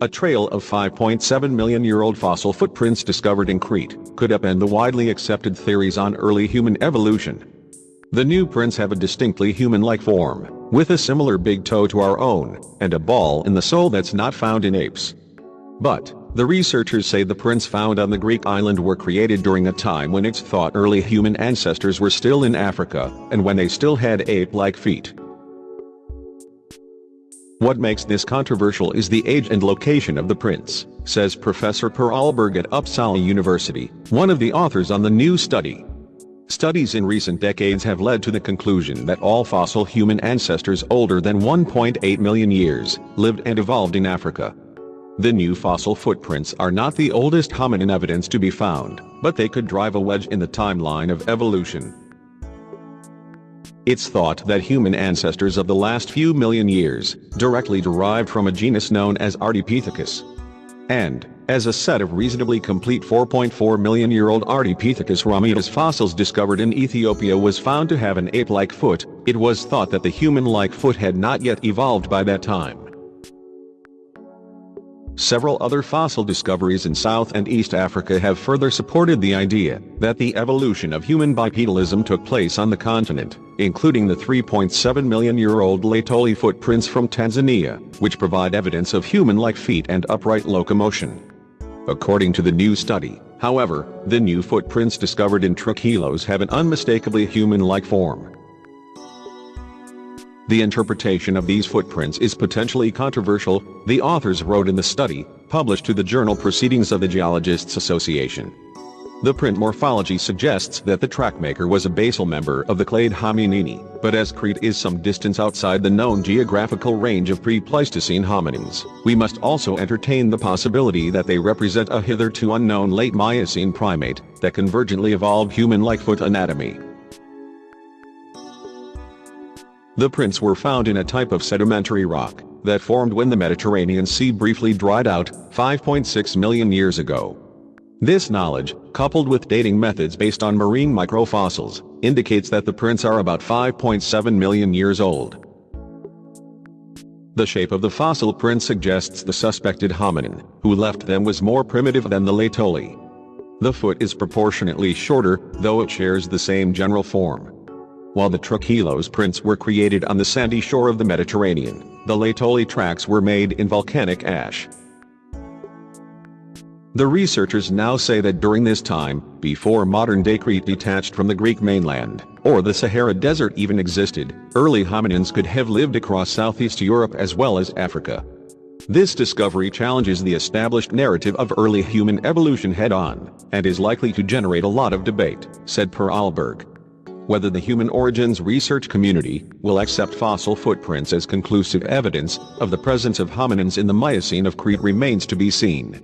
A trail of 5.7-million-year-old fossil footprints discovered in Crete could upend the widely accepted theories on early human evolution. The new prints have a distinctly human-like form, with a similar big toe to our own, and a ball in the sole that's not found in apes. But the researchers say the prints found on the Greek island were created during a time when it's thought early human ancestors were still in Africa, and when they still had ape-like feet. What makes this controversial is the age and location of the prints, says Professor Per Ahlberg at Uppsala University, one of the authors on the new study. Studies in recent decades have led to the conclusion that all fossil human ancestors older than 1.8 million years lived and evolved in Africa. The new fossil footprints are not the oldest hominin evidence to be found, but they could drive a wedge in the timeline of evolution. It's thought that human ancestors of the last few million years directly derived from a genus known as Ardipithecus. And, as a set of reasonably complete 4.4-million-year-old Ardipithecus ramidus fossils discovered in Ethiopia was found to have an ape-like foot, it was thought that the human-like foot had not yet evolved by that time. Several other fossil discoveries in South and East Africa have further supported the idea that the evolution of human bipedalism took place on the continent, including the 3.7-million-year-old Laetoli footprints from Tanzania, which provide evidence of human-like feet and upright locomotion. According to the new study, however, the new footprints discovered in Trukhilos have an unmistakably human-like form. The interpretation of these footprints is potentially controversial, the authors wrote in the study, published to the journal Proceedings of the Geologists Association. The print morphology suggests that the trackmaker was a basal member of the clade Hominidae, but as Crete is some distance outside the known geographical range of pre-Pleistocene hominins, we must also entertain the possibility that they represent a hitherto unknown late Miocene primate that convergently evolved human-like foot anatomy. The prints were found in a type of sedimentary rock that formed when the Mediterranean Sea briefly dried out 5.6 million years ago. This knowledge, coupled with dating methods based on marine microfossils, indicates that the prints are about 5.7 million years old. The shape of the fossil print suggests the suspected hominin who left them was more primitive than the Laetoli. The foot is proportionately shorter, though it shares the same general form. While the Trukhilos prints were created on the sandy shore of the Mediterranean, the Laetoli tracks were made in volcanic ash. The researchers now say that during this time, before modern-day Crete detached from the Greek mainland, or the Sahara Desert even existed, early hominins could have lived across Southeast Europe as well as Africa. This discovery challenges the established narrative of early human evolution head-on, and is likely to generate a lot of debate, said Per Ahlberg. Whether the human origins research community will accept fossil footprints as conclusive evidence of the presence of hominins in the Miocene of Crete remains to be seen.